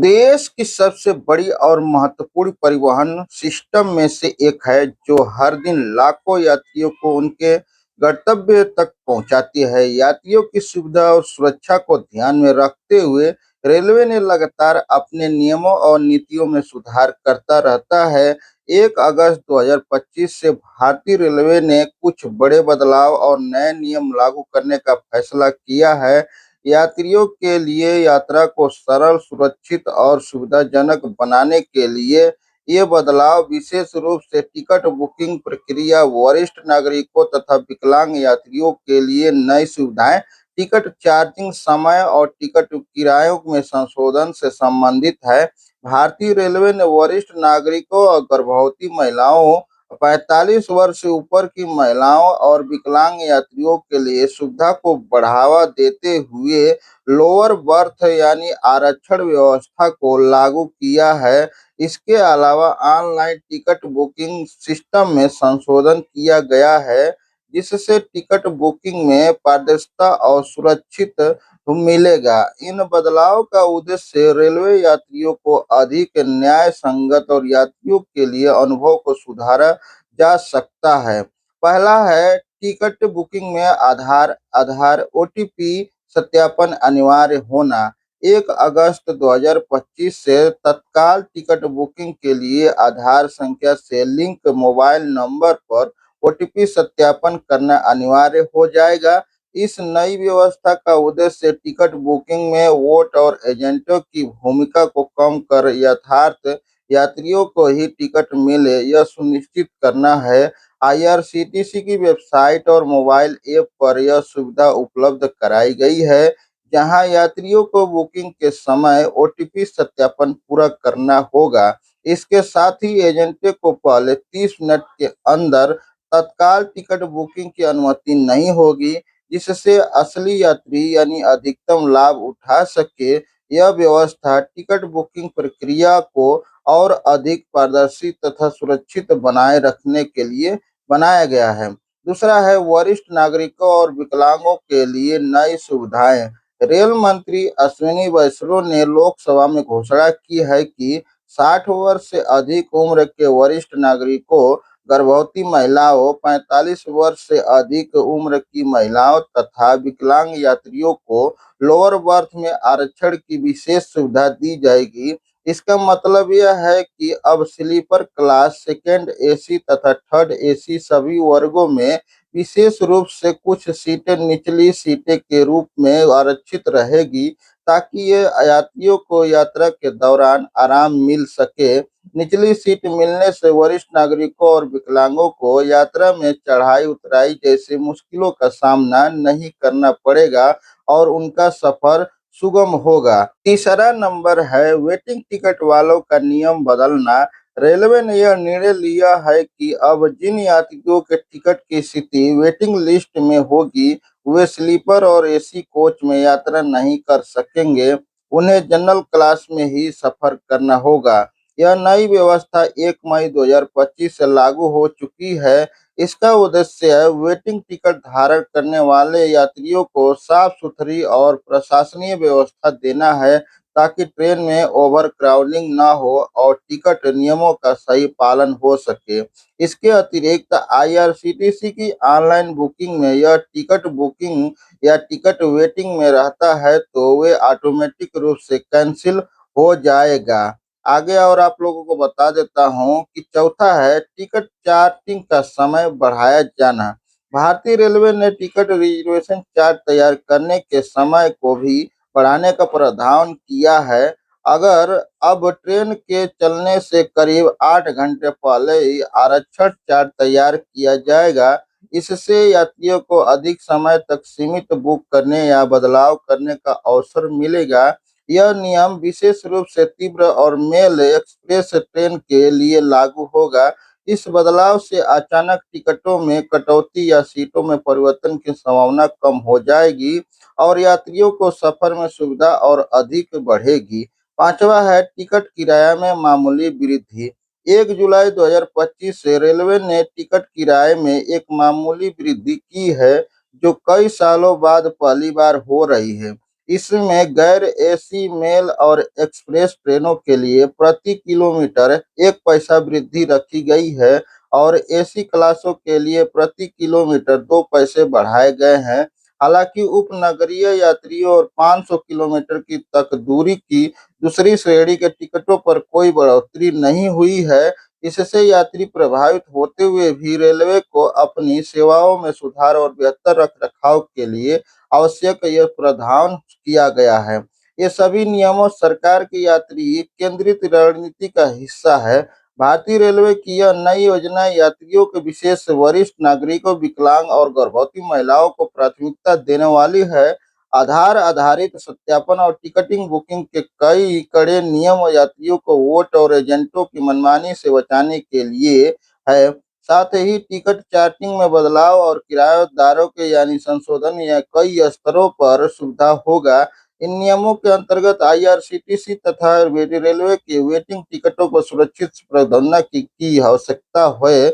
देश की सबसे बड़ी और महत्वपूर्ण परिवहन सिस्टम में से एक है जो हर दिन लाखों यात्रियों को उनके गंतव्य तक पहुंचाती है। यात्रियों की सुविधा और सुरक्षा को ध्यान में रखते हुए रेलवे ने लगातार अपने नियमों और नीतियों में सुधार करता रहता है। 1 अगस्त 2025 से भारतीय रेलवे ने कुछ बड़े बदलाव और नए नियम लागू करने का फैसला किया है। यात्रियों के लिए यात्रा को सरल, सुरक्षित और सुविधाजनक बनाने के लिए ये बदलाव विशेष रूप से टिकट बुकिंग प्रक्रिया, वरिष्ठ नागरिकों तथा विकलांग यात्रियों के लिए नई सुविधाएं, टिकट चार्जिंग समय और टिकट किरायों में संशोधन से संबंधित है। भारतीय रेलवे ने वरिष्ठ नागरिकों और गर्भवती महिलाओं, 45 वर्ष से ऊपर की महिलाओं और विकलांग यात्रियों के लिए सुविधा को बढ़ावा देते हुए लोअर बर्थ यानी आरक्षण व्यवस्था को लागू किया है। इसके अलावा ऑनलाइन टिकट बुकिंग सिस्टम में संशोधन किया गया है, जिससे टिकट बुकिंग में पारदर्शिता और सुरक्षित मिलेगा। इन बदलाव का उद्देश्य रेलवे यात्रियों को अधिक न्याय संगत और यात्रियों के लिए अनुभव को सुधारा जा सकता है। पहला है टिकट बुकिंग में आधार आधार ओटीपी सत्यापन अनिवार्य होना। 1 अगस्त 2025 से तत्काल टिकट बुकिंग के लिए आधार संख्या से लिंक मोबाइल नंबर पर ओटीपी सत्यापन करना अनिवार्य हो जाएगा। इस नई व्यवस्था का उद्देश्य टिकट बुकिंग में वोट और एजेंटों की भूमिका को कम कर यथार्थ यात्रियों को ही टिकट मिले, यह सुनिश्चित करना है। आईआरसीटीसी की वेबसाइट और मोबाइल ऐप पर यह सुविधा उपलब्ध कराई गई है, जहां यात्रियों को बुकिंग के समय ओटीपी सत्यापन पूरा करना होगा। इसके साथ ही एजेंट को पहले 30 मिनट के अंदर तत्काल टिकट बुकिंग की अनुमति नहीं होगी, जिससे असली यात्री यानी अधिकतम लाभ उठा सके। यह व्यवस्था टिकट बुकिंग प्रक्रिया को और अधिक पारदर्शी तथा सुरक्षित बनाए रखने के लिए बनाया गया है। दूसरा है वरिष्ठ नागरिकों और विकलांगों के लिए नई सुविधाएं। रेल मंत्री अश्विनी वैष्णव ने लोकसभा में घोषणा की है कि 60 वर्ष से अधिक उम्र के वरिष्ठ नागरिकों, गर्भवती महिलाओं, 45 वर्ष से अधिक उम्र की महिलाओं तथा विकलांग यात्रियों को लोअर बर्थ में आरक्षण की विशेष सुविधा दी जाएगी। इसका मतलब यह है कि अब स्लीपर क्लास, सेकेंड एसी तथा थर्ड एसी सभी वर्गों में विशेष रूप से कुछ सीटें निचली सीटें के रूप में आरक्षित रहेगी, ताकि ये यात्रियों को यात्रा के दौरान आराम मिल सके। निचली सीट मिलने से वरिष्ठ नागरिकों और विकलांगों को यात्रा में चढ़ाई उतराई जैसी मुश्किलों का सामना नहीं करना पड़ेगा और उनका सफर सुगम होगा। तीसरा नंबर है वेटिंग टिकट वालों का नियम बदलना। रेलवे ने यह निर्णय लिया है कि अब जिन यात्रियों के टिकट की स्थिति वेटिंग लिस्ट में होगी, वे स्लीपर और एसी कोच में यात्रा नहीं कर सकेंगे। उन्हें जनरल क्लास में ही सफर करना होगा। यह नई व्यवस्था 1 मई 2025 से लागू हो चुकी है। इसका उद्देश्य है वेटिंग टिकट धारण करने वाले यात्रियों को साफ-सुथरी और प्रशंसनीय व्यवस्था देना है, ताकि ट्रेन में ओवरक्राउडिंग न हो और टिकट नियमों का सही पालन हो सके। इसके अतिरिक्त आईआरसीटीसी की ऑनलाइन बुकिंग में यह टिकट बुकिंग या टिकट वेटिंग में रहता है तो वे ऑटोमेटिक रूप से कैंसिल हो जाएगा। आगे और आप लोगों को बता देता हूँ कि चौथा है टिकट चार्जिंग का समय बढ़ाया जाना। भारतीय रेलवे ने टिकट रिजर्वेशन चार्ट तैयार करने के समय को भी बढ़ाने का प्रावधान किया है। अगर अब ट्रेन के चलने से करीब 8 घंटे पहले ही आरक्षण चार्ट तैयार किया जाएगा। इससे यात्रियों को अधिक समय तक सीमित बुक करने या बदलाव करने का अवसर मिलेगा। यह नियम विशेष रूप से तीव्र और मेल एक्सप्रेस ट्रेन के लिए लागू होगा। इस बदलाव से अचानक टिकटों में कटौती या सीटों में परिवर्तन की संभावना कम हो जाएगी और यात्रियों को सफर में सुविधा और अधिक बढ़ेगी। पांचवा है टिकट किराया में मामूली वृद्धि। 1 जुलाई 2025 से रेलवे ने टिकट किराए में एक मामूली वृद्धि की है, जो कई सालों बाद पहली बार हो रही है। इसमें गैर एसी मेल और एक्सप्रेस ट्रेनों के लिए प्रति किलोमीटर 1 पैसा वृद्धि रखी गई है और एसी क्लासों के लिए प्रति किलोमीटर 2 पैसे बढ़ाए गए हैं। हालांकि उपनगरीय यात्रियों और 500 किलोमीटर की तक दूरी की दूसरी श्रेणी के टिकटों पर कोई बढ़ोतरी नहीं हुई है। इससे यात्री प्रभावित होते हुए भी रेलवे को अपनी सेवाओं में सुधार और बेहतर रखरखाव के लिए आवश्यक यह प्रावधान किया गया है। ये सभी नियमों सरकार की यात्री केंद्रित रणनीति का हिस्सा है। भारतीय रेलवे की यह नई योजना यात्रियों के विशेष वरिष्ठ नागरिकों, विकलांग और गर्भवती महिलाओं को प्राथमिकता देने वाली है। आधार आधारित सत्यापन और टिकटिंग बुकिंग के कई कड़े नियम यात्रियों को वोट और एजेंटों की मनमानी से बचाने के लिए है। साथ ही टिकट चार्टिंग में बदलाव और किराएदारों के यानी संशोधन या कई स्तरों पर सुविधा होगा। इन नियमों के अंतर्गत आईआरसीटीसी तथा रेलवे के वेटिंग टिकटों को सुरक्षित प्रबंधन की आवश्यकता है।